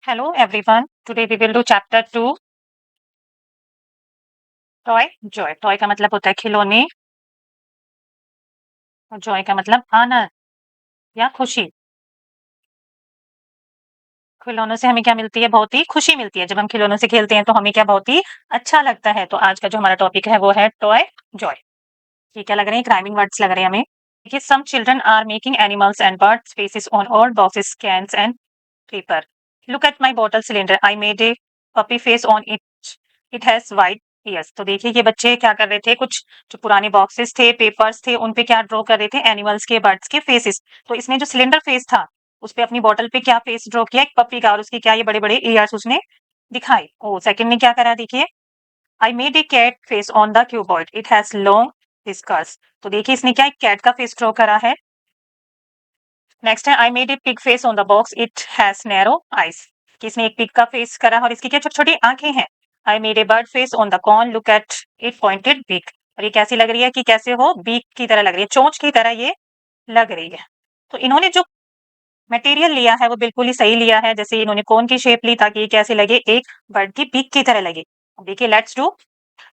Hello everyone. Today we will do chapter 2 toy Joy. Toy का मतलब होता है खिलौने और जॉय का मतलब आनंद या खुशी। खिलौनों से हमें क्या मिलती है? बहुत ही खुशी मिलती है। जब हम खिलौनों से खेलते हैं तो हमें क्या बहुत ही अच्छा लगता है। तो आज का जो हमारा टॉपिक है वो है टॉय जॉय। ये क्या लग रहे हैं? राइमिंग वर्ड्स लग रहे हैं हमें। देखिए, some children are making animals and birds faces on all boxes, cans and paper. Look at my bottle cylinder. I made a puppy face on it. It has white ears. तो देखिए ये बच्चे क्या कर रहे थे, कुछ जो पुराने बॉक्सेस थे, पेपर्स थे, उन पे क्या ड्रॉ कर रहे थे? एनिमल्स के, बर्ड्स के फेसेस। तो इसने जो सिलेंडर फेस था, उस पे अपनी बॉटल पे क्या फेस ड्रॉ किया? एक पपी का, और उसकी क्या ये बड़े बड़े ईयर्स उसने दिखाए। ओ, सेकंड ने क्या करा? देखिए, I made a cat face on the cuboid, it has long whiskers. तो देखिए इसने क्या एक कैट का फेस ड्रॉ करा है। नेक्स्ट है, आई made A pig face on the box, it has narrow eyes. कि इसने एक पिग का फेस करा और इसकी क्या छोटी छोटी आंखें हैं। I made a bird face on the cone, look at it pointed beak. और ये कैसी लग रही है? कि कैसे हो, बीक की तरह लग रही है, चोंच की तरह ये लग रही है। तो इन्होंने जो मटेरियल लिया है वो बिल्कुल ही सही लिया है। जैसे इन्होंने कॉर्न की शेप ली ताकि ये कैसे लगे? एक बर्ड की बीक की तरह लगे। अब देखिए, let's do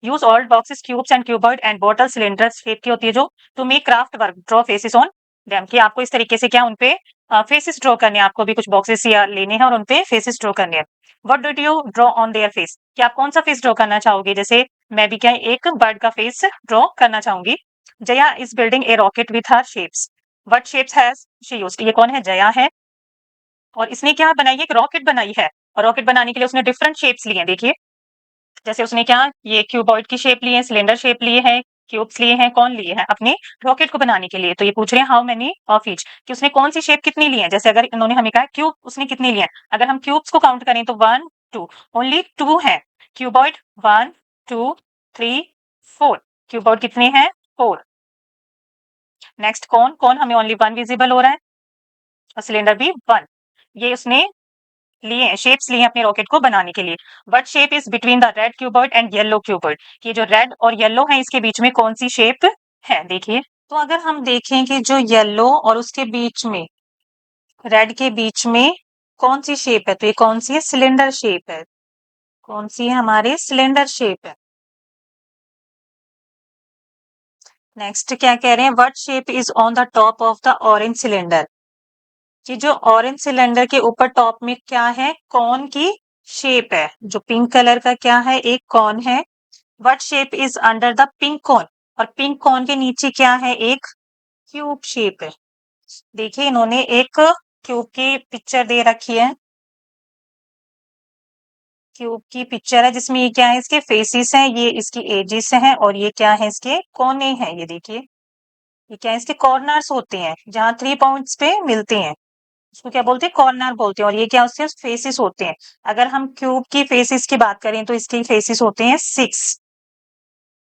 use all boxes, cubes and cuboid and bottle cylinder shape की होती है जो to make craft work, draw faces on them. कि आपको इस तरीके से क्या उनपे फेसेस ड्रॉ करने हैं। आपको भी कुछ बॉक्सेस या लेने हैं और उनपे फेसेस ड्रॉ करने हैं। What did you draw on their face? कि आप कौन सा फेस ड्रॉ करना चाहोगे? जैसे मैं भी क्या एक बर्ड का फेस ड्रॉ करना चाहूंगी। Jaya is building A rocket with her shapes. What shapes has she used? ये कौन है? जया है। और इसने क्या बनाई है? एक रॉकेट बनाई है। और रॉकेट बनाने के लिए उसने डिफरेंट शेप्स लिए हैं। देखिए, जैसे उसने क्या ये क्यूबॉइड की शेप ली है, सिलेंडर शेप लिए है, क्यूब्स लिए हैं, कौन लिए हैं? अपने रॉकेट को बनाने के लिए। तो ये पूछ रहे हैं हाउ मेनी ऑफ ईच, कि उसने कौन सी शेप कितनी ली है। जैसे अगर इन्होंने हमें कहा क्यूब उसने कितनी लिए हैं, अगर हम क्यूब्स को काउंट करें तो 1 2, ओनली 2 है। क्यूबॉइड 1 2 3 4, क्यूबॉइड कितने हैं? 4। नेक्स्ट कौन कौन हमें ओनली 1 विजिबल हो रहा है, और सिलेंडर भी 1। ये उसने लिए हैं, शेप्स लिए हैं अपने रॉकेट को बनाने के लिए। What shape is between the red cuboid and yellow cuboid? ये जो रेड और येलो है इसके बीच में कौन सी शेप है? देखिए, तो अगर हम देखें कि जो येलो और उसके बीच में रेड के बीच में कौन सी शेप है, तो ये कौन सी है? सिलेंडर शेप है। कौन सी है? हमारे सिलेंडर शेप है। नेक्स्ट क्या कह रहे हैं? What shape is on the top of the orange cylinder? कि जो ऑरेंज सिलेंडर के ऊपर टॉप में क्या है? कॉर्न की शेप है। जो पिंक कलर का क्या है? एक कॉर्न है। What shape is under the pink corn? और पिंक कॉर्न के नीचे क्या है? एक क्यूब शेप है। देखिए, इन्होंने एक क्यूब की पिक्चर दे रखी है। क्यूब की पिक्चर है जिसमें ये क्या है? इसके फेसेस हैं, ये इसकी एजेस हैं, और ये क्या है? इसके कोने हैं। ये देखिए, ये क्या है? इसके कॉर्नर्स होते हैं जहां 3 पॉइंट्स पे मिलते हैं, उसको क्या बोलते हैं? कॉर्नर बोलते हैं। और ये क्या? उसके फेसेस होते हैं। अगर हम क्यूब की फेसेस की बात करें तो इसके फेसेस होते हैं 6,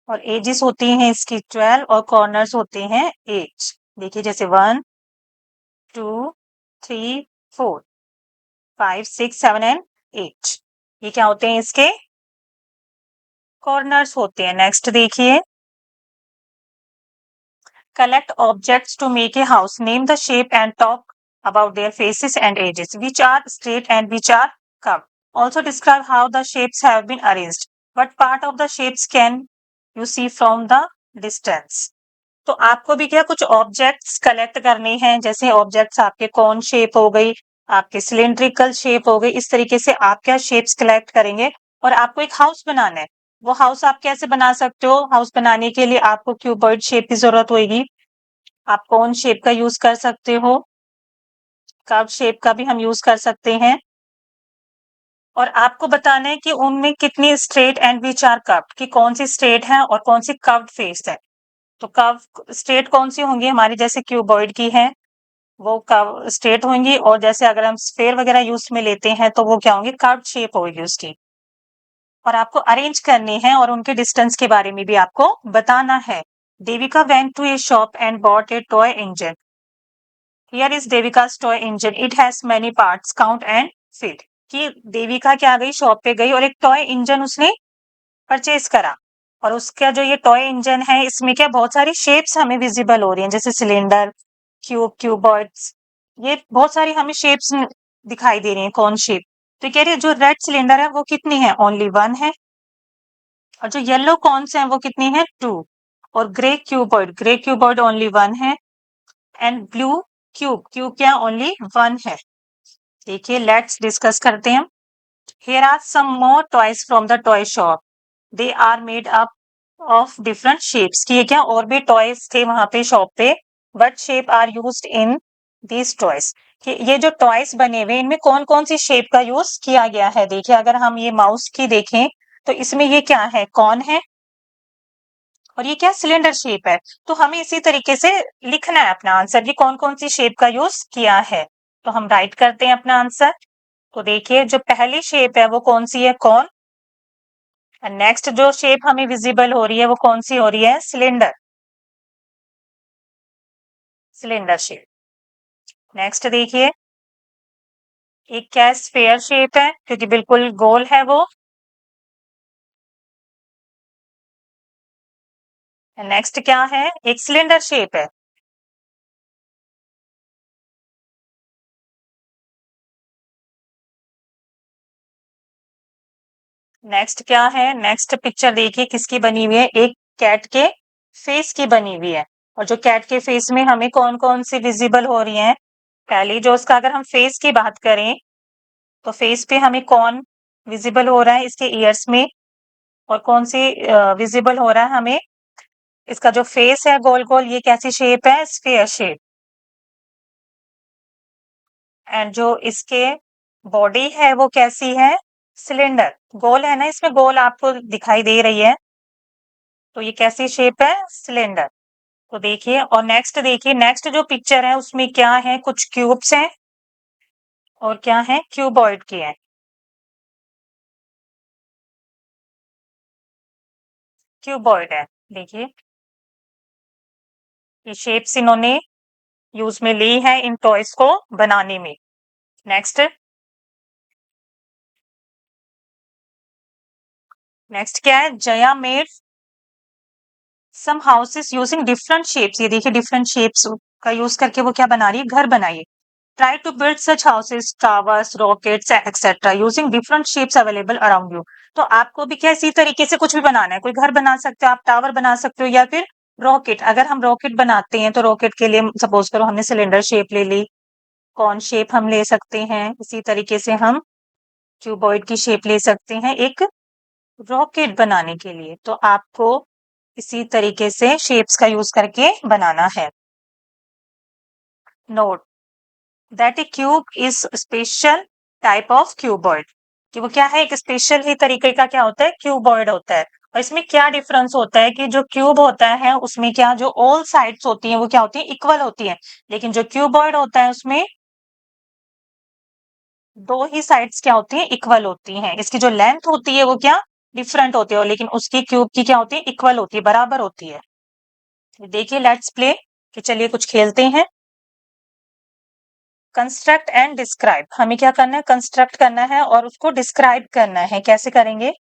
और एजेस होती हैं इसकी 12, और कॉर्नर्स होते हैं 8। देखिए, जैसे 1 2 3 4 5 6 7 एंड 8, ये क्या होते हैं? इसके कॉर्नर्स होते हैं। नेक्स्ट देखिए, collect objects to make a house, name the shape and talk about their faces and edges, which are straight and which are curved. Also describe how the shapes have been arranged. What part of the shapes can you see from the distance? तो आपको भी क्या कुछ objects collect करने हैं। जैसे objects आपके कौन शेप हो गई, आपके सिलिंड्रिकल शेप हो गई। इस तरीके से आप क्या शेप्स कलेक्ट करेंगे, और आपको एक हाउस बनाना है। वो हाउस आप कैसे बना सकते हो? हाउस बनाने के लिए आपको क्यूबॉइड शेप की जरूरत होगी। आप कौन शेप का यूज कर सकते हो? कर्व शेप का भी हम यूज कर सकते हैं। और आपको बताना है कि उनमें कितनी straight and which are curved, कि कौन सी स्ट्रेट है और कौन सी कर्व्ड फेस है। तो कर्व स्ट्रेट कौन सी होंगी? हमारी जैसे क्यूबॉइड की है वो कर्व स्ट्रेट होंगी, और जैसे अगर हम स्फेयर वगैरह यूज में लेते हैं तो वो क्या होंगी? कर्व्ड शेप होगी उसकी। और आपको अरेंज करने हैं, और उनके डिस्टेंस के बारे में भी आपको बताना है। Devika went to a shop and bought a toy engine. Here is Devika's toy engine. It has many parts. Count and fill. कि देविका क्या गई? शॉप पे गई और एक टॉय इंजन उसने परचेज करा। और उसका जो ये टॉय इंजन है इसमें क्या बहुत सारी शेप्स हमें विजिबल हो रही हैं, जैसे सिलेंडर, क्यूब, क्यूबॉइड्स। ये बहुत सारी हमें शेप्स दिखाई दे रही हैं। कौन शेप? तो कह रही है जो रेड सिलेंडर है वो कितनी है, ओनली 1 है। और जो येलो कॉन्स हैं वो कितनी है, 2। और ग्रे क्यूबॉइड ओनली 1 है। एंड ब्लू क्यूब क्या, ओनली 1 है। देखिए लेट्स डिस्कस करते हैं। Here are some more toys from the toy shop. They are made up of different shapes. कि ये क्या और भी टॉयज थे वहां पे शॉप पे। What shape are used in these toys? कि ये जो टॉयज बने हुए इनमें कौन कौन सी शेप का यूज किया गया है। देखिए अगर हम ये माउस की देखें तो इसमें ये क्या है, कौन है, और ये क्या सिलेंडर शेप है। तो हमें इसी तरीके से लिखना है अपना आंसर कि कौन कौन सी शेप का यूज किया है। तो हम राइट करते हैं अपना आंसर। तो देखिए जो पहली शेप है वो कौन सी है, कौन। नेक्स्ट जो शेप हमें विजिबल हो रही है वो कौन सी हो रही है, सिलेंडर, सिलेंडर शेप। नेक्स्ट देखिए एक क्या स्फेयर शेप है क्योंकि बिल्कुल गोल है वो। नेक्स्ट क्या है, एक सिलेंडर शेप है। नेक्स्ट क्या है, नेक्स्ट पिक्चर देखिए किसकी बनी हुई है, एक कैट के फेस की बनी हुई है। और जो कैट के फेस में हमें कौन कौन सी विजिबल हो रही है, पहली जो उसका अगर हम फेस की बात करें तो फेस पे हमें कौन विजिबल हो रहा है, इसके ईयर्स में। और कौन सी विजिबल हो रहा है हमें, इसका जो फेस है गोल गोल, ये कैसी शेप है, स्फीयर शेप। एंड जो इसके बॉडी है वो कैसी है, सिलेंडर, गोल है ना, इसमें गोल आपको दिखाई दे रही है। तो ये कैसी शेप है, सिलेंडर। तो देखिए और नेक्स्ट देखिए, नेक्स्ट जो पिक्चर है उसमें क्या है, कुछ क्यूब्स हैं और क्या है, क्यूबॉइड के हैं। क्यूबॉइड है। देखिए ये शेप्स इन्होंने यूज में ली है इन टॉयज को बनाने में। नेक्स्ट, नेक्स्ट क्या है, Jaya made some houses using different shapes. ये देखिए डिफरेंट शेप्स का यूज करके वो क्या बना रही है, घर बनाई है। Try to build such houses, towers, rockets etcetera using different shapes available around you. तो आपको भी क्या इसी तरीके से कुछ भी बनाना है, कोई घर बना सकते हो आप, टावर बना सकते हो, या फिर रॉकेट। अगर हम रॉकेट बनाते हैं तो रॉकेट के लिए सपोज करो हमने सिलेंडर शेप ले ली, कौन शेप हम ले सकते हैं, इसी तरीके से हम क्यूबॉइड की शेप ले सकते हैं एक रॉकेट बनाने के लिए। तो आपको इसी तरीके से शेप्स का यूज करके बनाना है। Note that A cube is special type of cuboid, कि वो क्या है, एक स्पेशल ही तरीके का क्या होता है, क्यूबॉइड होता है। और इसमें क्या डिफरेंस होता है कि जो क्यूब होता है उसमें क्या, जो ऑल साइड्स होती हैं वो क्या होती है, इक्वल होती है। लेकिन जो क्यूबॉइड होता है उसमें दो ही साइड्स क्या होती हैं, इक्वल होती हैं। इसकी जो लेंथ होती है वो क्या, डिफरेंट होती है, लेकिन उसकी क्यूब की क्या होती है, इक्वल होती है, बराबर होती है। देखिए लेट्स प्ले, कि चलिए कुछ खेलते हैं। कंस्ट्रक्ट एंड डिस्क्राइब, हमें क्या करना है, कंस्ट्रक्ट करना है और उसको डिस्क्राइब करना है। कैसे करेंगे,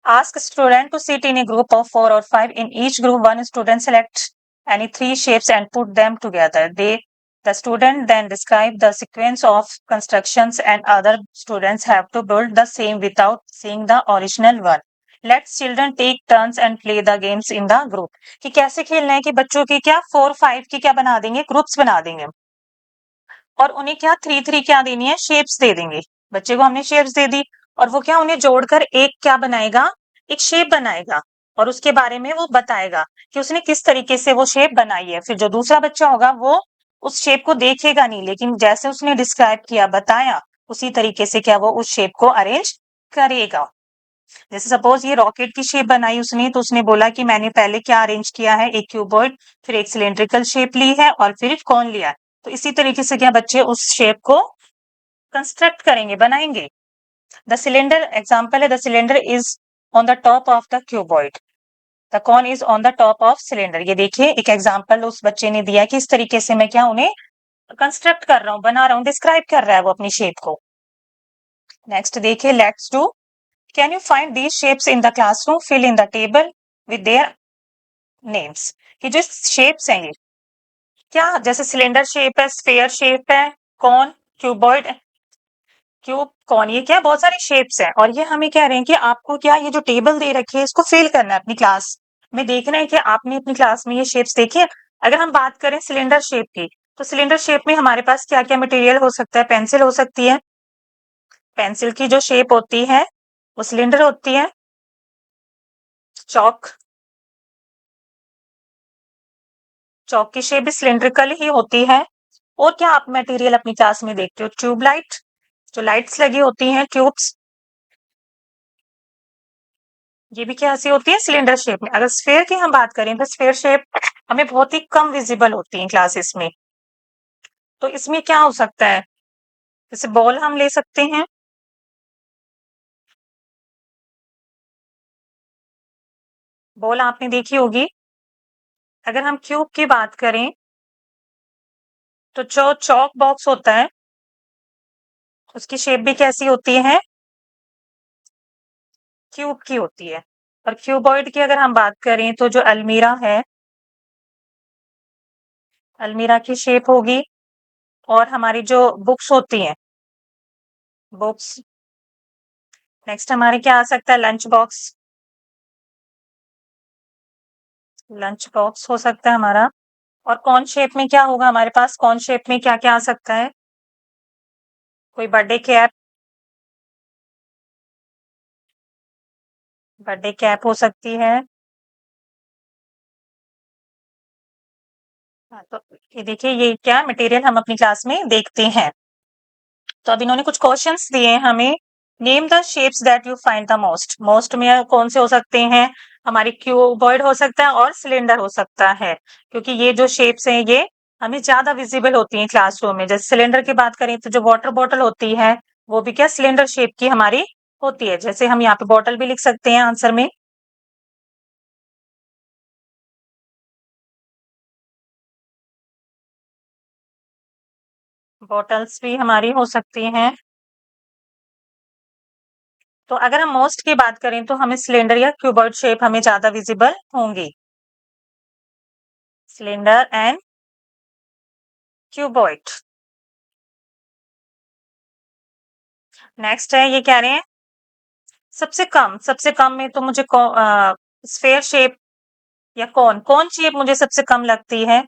ask student to sit in a group of 4 or 5। In each group one student select any 3 shapes and put them together. The student then describe the sequence of constructions and other students have to build the same without seeing the original one. Let children take turns and play the games in the group. कि कैसे खेलना है, कि बच्चों की क्या 4 5 की क्या बना देंगे, ग्रुप्स बना देंगे। और उन्हें क्या 3 3 क्या देनी है, शेप्स दे देंगे। बच्चे को हमने शेप्स दे दी और वो क्या उन्हें जोड़कर एक क्या बनाएगा, एक शेप बनाएगा। और उसके बारे में वो बताएगा कि उसने किस तरीके से वो शेप बनाई है। फिर जो दूसरा बच्चा होगा वो उस शेप को देखेगा नहीं, लेकिन जैसे उसने डिस्क्राइब किया, बताया, उसी तरीके से क्या वो उस शेप को अरेंज करेगा। जैसे सपोज ये रॉकेट की शेप बनाई उसने, तो उसने बोला कि मैंने पहले क्या अरेंज किया है, एक क्यूबॉइड, फिर एक सिलेंड्रिकल शेप ली है और फिर कौन लिया है। तो इसी तरीके से क्या बच्चे उस शेप को कंस्ट्रक्ट करेंगे, बनाएंगे। द सिलेंडर एग्जाम्पल है, the cylinder is on the top of the cuboid, the cone is on the top of cylinder. ये देखिए एक एग्जाम्पल उस बच्चे ने दिया कि इस तरीके से मैं क्या उन्हें कंस्ट्रक्ट कर रहा हूँ, बना रहा हूँ, डिस्क्राइब कर रहा है वो अपनी शेप को। नेक्स्ट देखिए let's do, can you find these shapes in the classroom, fill in the table with their names. कि जो शेप्स हैं ये क्या, जैसे सिलेंडर शेप है, स्फेयर शेप है, कौन, क्यूबॉइड, क्यूब, कौन, ये क्या बहुत सारी शेप्स है और ये हमें कह रहे हैं कि आपको क्या ये जो टेबल दे रखी है इसको फिल करना है अपनी क्लास में। देखना है कि आपने अपनी क्लास में ये शेप्स देखी है। अगर हम बात करें सिलेंडर शेप की, तो सिलेंडर शेप में हमारे पास क्या क्या मटेरियल हो सकता है? पेंसिल हो सकती है, पेंसिल की जो शेप होती है वो सिलेंडर होती है। चौक, चौक की शेप भी सिलेंड्रिकल ही होती है। और क्या आप मटेरियल अपनी क्लास में देखते हो? ट्यूबलाइट, जो लाइट्स लगी होती हैं, ट्यूब्स, ये भी कैसी होती है? सिलेंडर शेप में। अगर स्फेयर की हम बात करें तो स्फेयर शेप हमें बहुत ही कम विजिबल होती है क्लासेस में। तो इसमें क्या हो सकता है? जैसे बॉल हम ले सकते हैं, बॉल आपने देखी होगी। अगर हम क्यूब की बात करें तो जो चौक बॉक्स होता है उसकी शेप भी कैसी होती है? क्यूब की होती है। और क्यूबॉइड की अगर हम बात करें तो जो अलमीरा है, अलमीरा की शेप होगी। और हमारी जो बुक्स होती हैं, बुक्स, नेक्स्ट हमारे क्या आ सकता है? लंच बॉक्स, लंच बॉक्स हो सकता है हमारा। और कौन शेप में क्या होगा हमारे पास? कौन शेप में क्या क्या आ सकता है? कोई बर्थडे कैप, बर्थडे कैप हो सकती है। हाँ, तो ये देखिए ये क्या मटेरियल हम अपनी क्लास में देखते हैं। तो अब इन्होंने कुछ क्वेश्चंस दिए हैं हमें। Name the shapes that you find the most, most में कौन से हो सकते हैं? हमारी क्यूबॉइड हो सकता है और सिलेंडर हो सकता है, क्योंकि ये जो शेप्स हैं ये हमें ज्यादा विजिबल होती हैं क्लासरूम में। जैसे सिलेंडर की बात करें तो जो वाटर बॉटल होती है वो भी क्या सिलेंडर शेप की हमारी होती है। जैसे हम यहाँ पे बॉटल भी लिख सकते हैं आंसर में। बॉटल्स भी हमारी हो सकती हैं। तो अगर हम मोस्ट की बात करें तो हमें सिलेंडर या क्यूबॉइड शेप हमें ज्यादा विजिबल होंगी। Cylinder and cuboid. नेक्स्ट है, ये कह रहे हैं सबसे कम, सबसे कम में तो मुझे स्फेयर शेप या कौन कौन शेप मुझे सबसे कम लगती है?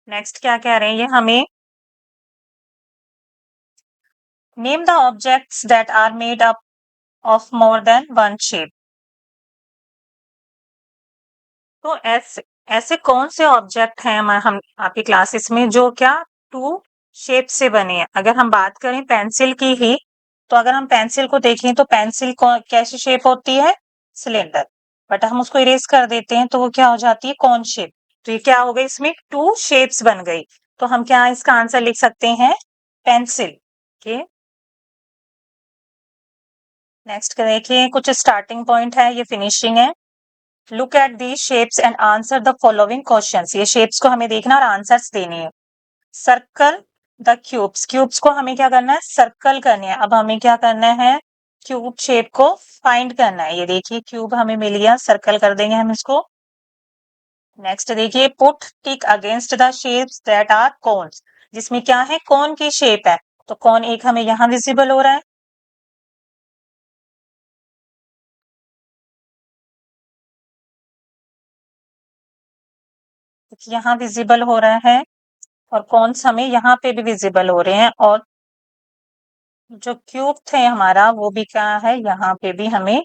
नेक्स्ट क्या कह रहे हैं ये हमें? Name the objects that are made up of more than one shape. तो ऐसे ऐसे कौन से ऑब्जेक्ट हैं हम आपकी क्लासेस में जो क्या टू शेप से बने हैं? अगर हम बात करें पेंसिल की ही, तो अगर हम पेंसिल को देखें तो पेंसिल को कैसी शेप होती है? सिलेंडर। बट हम उसको इरेज कर देते हैं तो वो क्या हो जाती है? कौन शेप। तो ये क्या हो गई? इसमें टू शेप्स बन गई। तो हम क्या इसका आंसर लिख सकते हैं? पेंसिल के। नेक्स्ट देखिए, कुछ स्टार्टिंग पॉइंट है, ये फिनिशिंग है। Look at the shapes and answer the following questions. ये शेप्स को हमें देखना और आंसर्स देने हैं। सर्कल द क्यूब्स, क्यूब्स को हमें क्या करना है? सर्कल करने हैं। अब हमें क्या करना है? क्यूब शेप को फाइंड करना है। ये देखिए क्यूब हमें मिल गया, सर्कल कर देंगे हम इसको। नेक्स्ट देखिए, put tick against the shapes that are cones, जिसमें क्या है? कोन की शेप है। तो कौन एक हमें यहाँ विजिबल हो रहा है, यहाँ विजिबल हो रहा है। और कौन हमें यहाँ पे भी विजिबल हो रहे हैं। और जो क्यूब थे हमारा वो भी क्या है? यहाँ पे भी हमें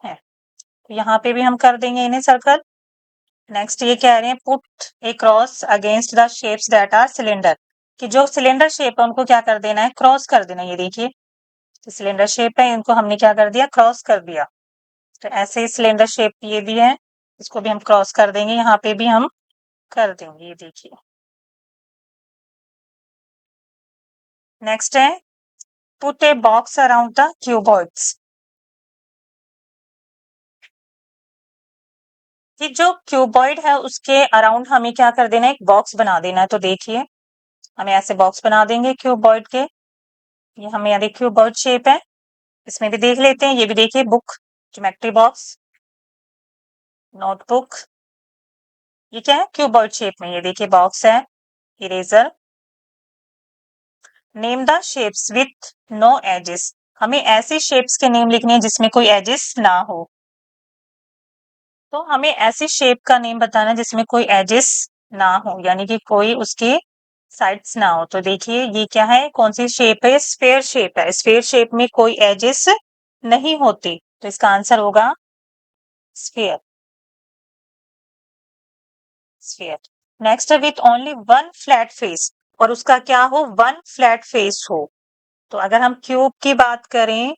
है। तो यहाँ पे भी हम कर देंगे इन्हें सर्कल। नेक्स्ट ये कह रहे हैं put a cross against the shapes that are cylinder, कि जो सिलेंडर शेप है उनको क्या कर देना है? क्रॉस कर देना। ये देखिए तो सिलेंडर शेप है, इनको हमने क्या कर दिया? क्रॉस कर दिया। तो ऐसे ही सिलेंडर शेप ये भी है, इसको भी हम क्रॉस कर देंगे, यहाँ पे भी हम कर देंगे। ये देखिए नेक्स्ट है put a box around the cuboids, कि जो क्यूबॉइड है उसके अराउंड हमें क्या कर देना है? एक बॉक्स बना देना है। तो देखिए हमें ऐसे बॉक्स बना देंगे क्यूबॉइड के। ये हमें यहाँ देखिए क्यूबॉइड शेप है, इसमें भी देख लेते हैं। ये भी देखिए बुक, ज्योमेट्री बॉक्स, नोटबुक, ये क्या है? क्यूबॉइड शेप में। ये देखिए बॉक्स है, eraser, name the shapes with no edges. हमें ऐसे शेप्स के नेम लिखने हैं जिसमें कोई एजेस ना हो। तो हमें ऐसी शेप का नेम बताना है जिसमें कोई एजेस ना हो, यानी कि कोई उसके साइड्स ना हो। तो देखिए ये क्या है, कौन सी शेप है? स्फेयर शेप है। स्फेयर शेप में कोई एजेस नहीं होती, तो इसका आंसर होगा स्फेयर। स्फेयर। नेक्स्ट है with only one flat face, और उसका क्या हो? वन फ्लैट फेस हो। तो अगर हम क्यूब की बात करें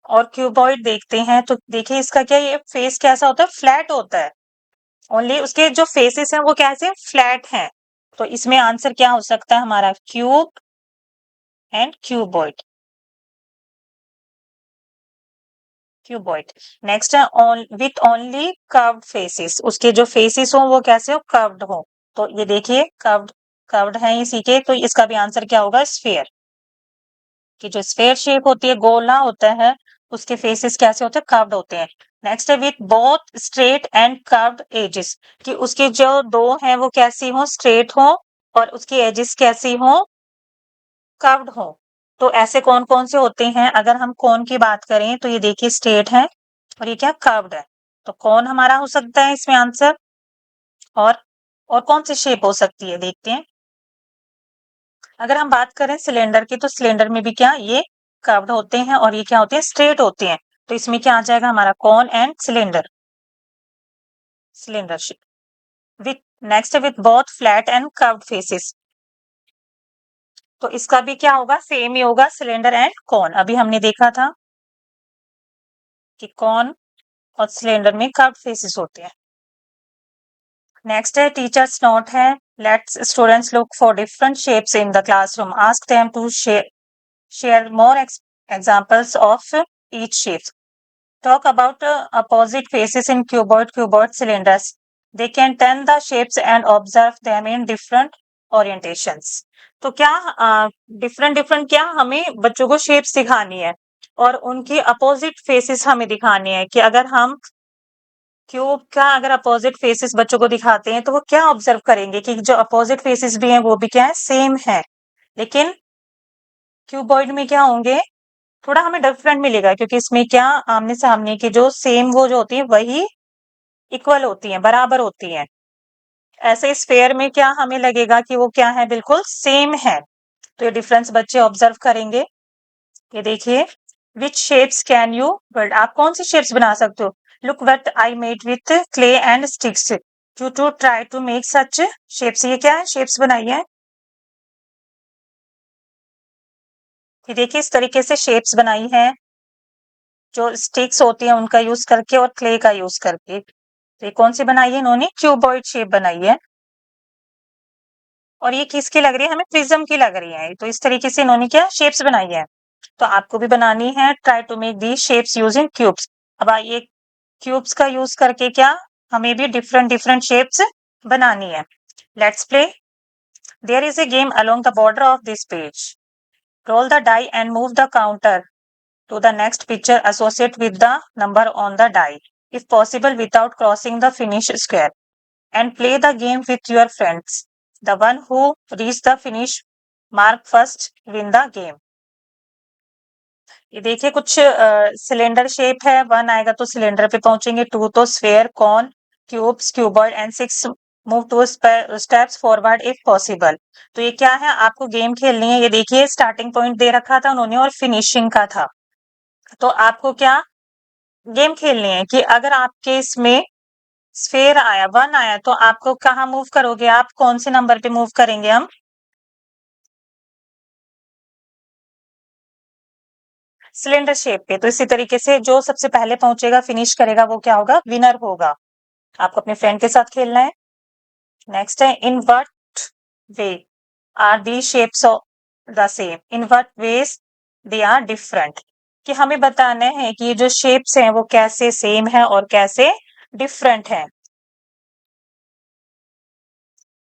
और क्यूबॉइड देखते हैं तो देखिए इसका क्या, ये फेस कैसा होता है? फ्लैट होता है। ओनली उसके जो फेसेस हैं वो कैसे? फ्लैट हैं। तो इसमें आंसर क्या हो सकता है हमारा? Cube and cuboid. Cuboid. Next है विथ ओनली कर्व्ड फेसेस, उसके जो फेसेस हो वो कैसे हो? कर्व्ड हो। तो ये देखिए कर्व्ड, कर्व्ड है इसी के, तो इसका भी आंसर क्या होगा? स्फेयर। कि जो स्फेयर शेप होती है, गोला होता है, उसके फेसेस कैसे होते हैं? कर्व्ड होते हैं। नेक्स्ट है with both straight and curved edges, कि उसके जो दो हैं वो कैसी हो? स्ट्रेट हो, और उसकी एजेस कैसी हो? कर्व्ड हो। तो ऐसे कौन कौन से होते हैं? अगर हम कौन की बात करें तो ये देखिए स्ट्रेट है, और ये क्या? कर्व्ड है। तो कौन हमारा हो सकता है इसमें आंसर? और कौन सी शेप हो सकती है देखते हैं। अगर हम बात करें सिलेंडर की, तो सिलेंडर में भी क्या, ये कर्व्ड होते हैं, और ये क्या होते हैं? स्ट्रेट होते हैं। तो इसमें क्या आ जाएगा हमारा? Cone and cylinder. Cylinder shape. With next with both flat and curved faces, तो इसका भी क्या होगा? सेम ही होगा, सिलेंडर एंड कॉन। अभी हमने देखा था कि कॉन और सिलेंडर में कर्व्ड फेसेस होते हैं। नेक्स्ट है टीचर्स नोट है, let's students look for different shapes in the classroom, ask them to share more examples of each shape. Talk about opposite faces in cuboid cylinders. They can turn the shapes and observe them in different orientations. तो क्या different different क्या हमें बच्चों को shapes दिखानी है, और उनकी अपोजिट फेसेस हमें दिखानी है, कि अगर हम क्यूब का अगर अपोजिट फेसेस बच्चों को दिखाते हैं तो वो क्या ऑब्जर्व करेंगे, कि जो अपोजिट फेसेस भी हैं वो भी क्या है? सेम है। लेकिन क्यूबॉइड में क्या होंगे? थोड़ा हमें डिफरेंट मिलेगा, क्योंकि इसमें क्या, आमने सामने की जो सेम वो जो होती है वही इक्वल होती हैं, बराबर होती हैं। ऐसे स्फेयर में क्या हमें लगेगा कि वो क्या है? बिल्कुल सेम है। तो ये डिफरेंस बच्चे ऑब्जर्व करेंगे। ये देखिए, which shapes can you build, आप कौन सी शेप्स बना सकते हो? Look what I made with clay and sticks, you too try to make such shapes. ये क्या है? शेप्स बनाई है। ये देखिए इस तरीके से शेप्स बनाई है, जो स्टिक्स होती हैं उनका यूज करके और क्ले का यूज करके। तो ये कौन सी बनाई है इन्होंने? क्यूबॉइड शेप बनाई है। और ये किसकी लग रही है? हमें प्रिज्म की लग रही है। तो इस तरीके से इन्होंने क्या शेप्स बनाई है। तो आपको भी बनानी है, try to make the shapes using cubes. अब आइए क्यूब्स का यूज करके क्या हमें भी डिफरेंट डिफरेंट शेप्स बनानी है। Let's play. There is a game along the border of this page, roll the die and move the counter to the next picture associated with the number on the die, if possible without crossing the finish square, and play the game with your friends. The one who reach the finish mark first win the game. ये देखिए कुछ cylinder shape है, 1 आएगा तो cylinder पे पहुंचेंगे, 2 तो sphere, cone, cubes, cuboid and 6 move 2 steps forward if possible. तो ये क्या है? आपको गेम खेलनी है। ये देखिए स्टार्टिंग पॉइंट दे रखा था उन्होंने और फिनिशिंग का था। तो आपको क्या गेम खेलनी है कि अगर आपके इसमें स्फेयर आया, 1 आया, तो आपको कहाँ मूव करोगे? आप कौन से नंबर पे मूव करेंगे? हम सिलेंडर शेप पे। तो इसी तरीके से जो सबसे पहले पहुंचेगा, फिनिश करेगा, वो क्या होगा? विनर होगा। आपको अपने फ्रेंड के साथ खेलना है। नेक्स्ट है in what way are the shapes the same, in what ways they are different, कि हमें बताना है कि ये जो शेप्स हैं वो कैसे सेम है और कैसे डिफरेंट है।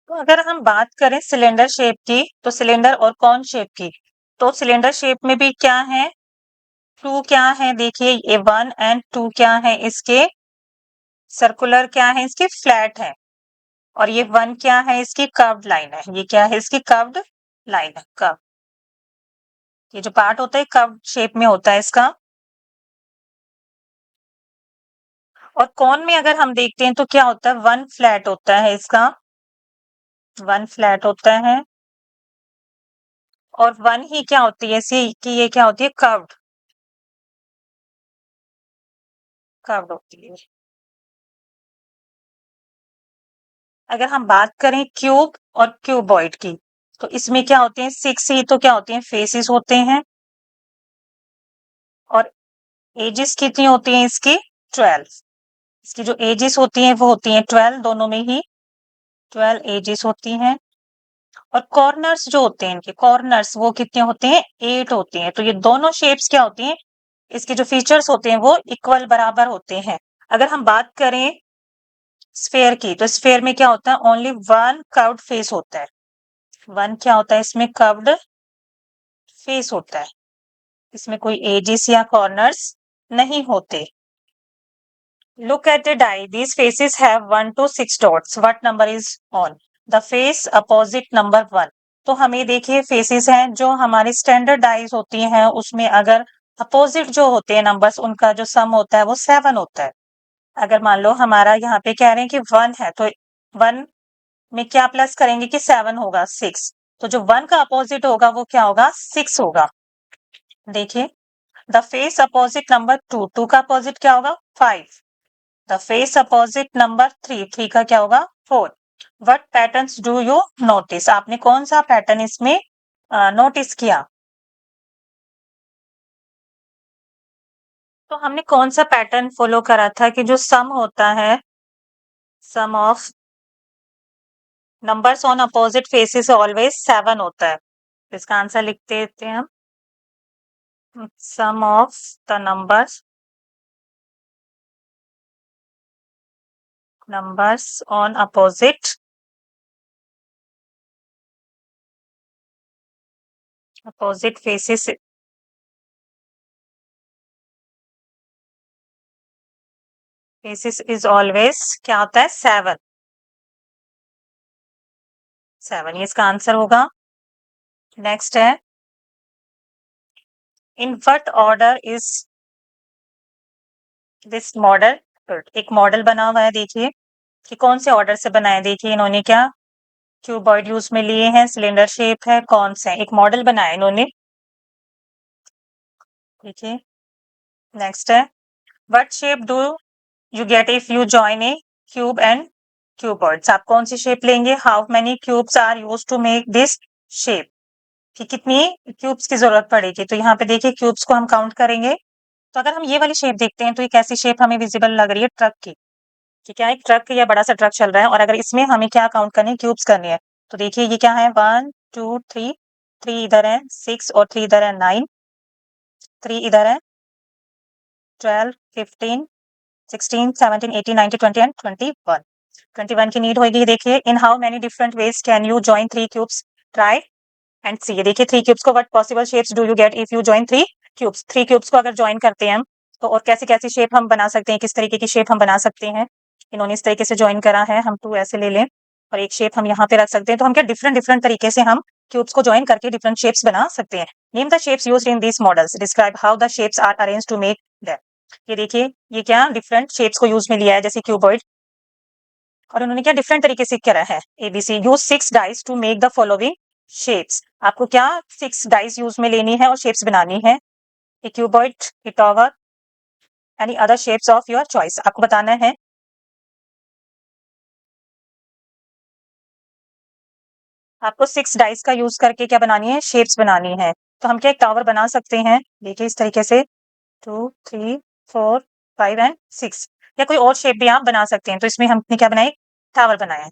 तो अगर हम बात करें सिलेंडर शेप की, तो सिलेंडर और कौन शेप की, तो सिलेंडर शेप में भी क्या है? 2 क्या है? देखिए ये 1 एंड 2 क्या है इसके? सर्कुलर क्या है इसके? फ्लैट है। और ये 1 क्या है? इसकी कर्व्ड लाइन है। ये क्या है? इसकी कर्व्ड लाइन है, कर्व। ये जो पार्ट होता है कर्व शेप में होता है इसका। और कोन में अगर हम देखते हैं तो क्या होता है, वन फ्लैट होता है इसका, वन फ्लैट होता है। और वन ही क्या होती है ऐसी कि ये क्या होती है, कर्व्ड, कर्व्ड होती है। अगर हम बात करें क्यूब और क्यूबॉइड की, तो इसमें क्या होते हैं, 6 ही तो क्या होते हैं, फेसेस होते हैं। और एजेस कितनी होती हैं इसकी, 12। इसकी जो एजेस होती हैं वो होती हैं 12, दोनों में ही 12 एजेस होती हैं। और कॉर्नर्स जो होते हैं इनके, कॉर्नर्स वो कितने होते हैं, 8 होते हैं। तो ये दोनों शेप्स क्या होती हैं, इसके जो फीचर्स होते हैं वो इक्वल, बराबर होते हैं। अगर हम बात करें स्फेयर की, तो स्फेयर में क्या होता है, ओनली वन कर्व्ड फेस होता है। वन क्या होता है इसमें, कर्व्ड फेस होता है। इसमें कोई एजेस या कॉर्नर्स नहीं होते। Look at the die. These faces have 1 to 6 dots. What number is on? The face opposite number 1. तो हमें देखिए फेसेस हैं जो हमारी स्टैंडर्ड डाइज होती हैं, उसमें अगर अपोजिट जो होते हैं नंबर्स, उनका जो सम होता है वो 7 होता है। अगर मान लो हमारा यहाँ पे कह रहे हैं कि 1 है, तो 1 में क्या प्लस करेंगे कि 7 होगा, 6। तो जो 1 का अपोजिट होगा वो क्या होगा, 6 होगा। देखिए, द फेस अपोजिट नंबर 2, 2 का अपोजिट क्या होगा, 5। द फेस अपोजिट नंबर 3, 3 का क्या होगा, 4। What patterns do you notice, आपने कौन सा पैटर्न इसमें नोटिस किया। तो हमने कौन सा पैटर्न फॉलो करा था कि जो सम होता है, sum of numbers on opposite faces always 7 होता है। इसका आंसर लिख देते हैं हम, sum of the numbers on opposite faces is always क्या होता है, 7। 7 ये इसका आंसर होगा। नेक्स्ट है, in what order is this model. एक मॉडल बना हुआ है, देखिए कि कौन से ऑर्डर से बनाया है। देखिए इन्होंने क्या क्यूबॉइड यूज में लिए हैं, सिलेंडर शेप है, कौन से एक मॉडल बनाया इन्होंने। देखिए नेक्स्ट है, what shape do you get if you join a cube and cuboids. आप कौन सी शेप लेंगे, how many cubes are use to make this shape, कि कितनी क्यूब्स की जरूरत पड़ेगी। तो यहाँ पे देखिए क्यूब्स को हम काउंट करेंगे। तो अगर हम ये वाली शेप देखते हैं तो एक ऐसी शेप हमें विजिबल लग रही है ट्रक की, कि क्या एक ट्रक या बड़ा सा ट्रक चल रहा है। और अगर इसमें हमें क्या काउंट करनी है, क्यूब्स करनी है। तो देखिए ये क्या है, 1 2 3, 3 इधर है, 6 और 3 इधर है, 9, 3 इधर है, 12 15 16 17 18 19 20 एंड 21। 21 की नीड होगी। देखिए, in how many different ways can you join 3 cubes, try and see. ये देखिए 3 क्यूब्स को what possible shapes do you get if you join 3 cubes. 3 cubes को अगर जॉइन करते हैं हम, तो और कैसी कैसी शेप हम बना सकते हैं, किस तरीके की शेप हम बना सकते हैं। इन्होंने इस तरीके से जॉइन करा है, हम 2 ऐसे ले लें और एक शेप हम यहाँ पे रख सकते हैं। तो हम क्या डिफरेंट डिफरेंट तरीके से हम क्यूब्स को जॉइन करके डिफरेंट शेप्स बना सकते हैं। Name the shapes used in this models, describe how the shapes are arranged to make them. ये देखिए ये क्या डिफरेंट शेप्स को यूज में लिया है, जैसे क्यूबॉइड। और उन्होंने क्या डिफरेंट तरीके से करा है, ABC. Use 6 dice to make the following shapes. आपको क्या 6 डाइस यूज में लेनी है और शेप्स बनानी है। A cuboid, a tower, any other shapes of your choice, आपको बताना है। आपको 6 डाइस का यूज करके क्या बनानी है, शेप्स बनानी है। तो हम क्या एक टावर बना सकते हैं, देखिए इस तरीके से 2 3 4 5 एंड 6, या कोई और शेप भी आप बना सकते हैं। तो इसमें हमने क्या बनाया, टावर बनाया है।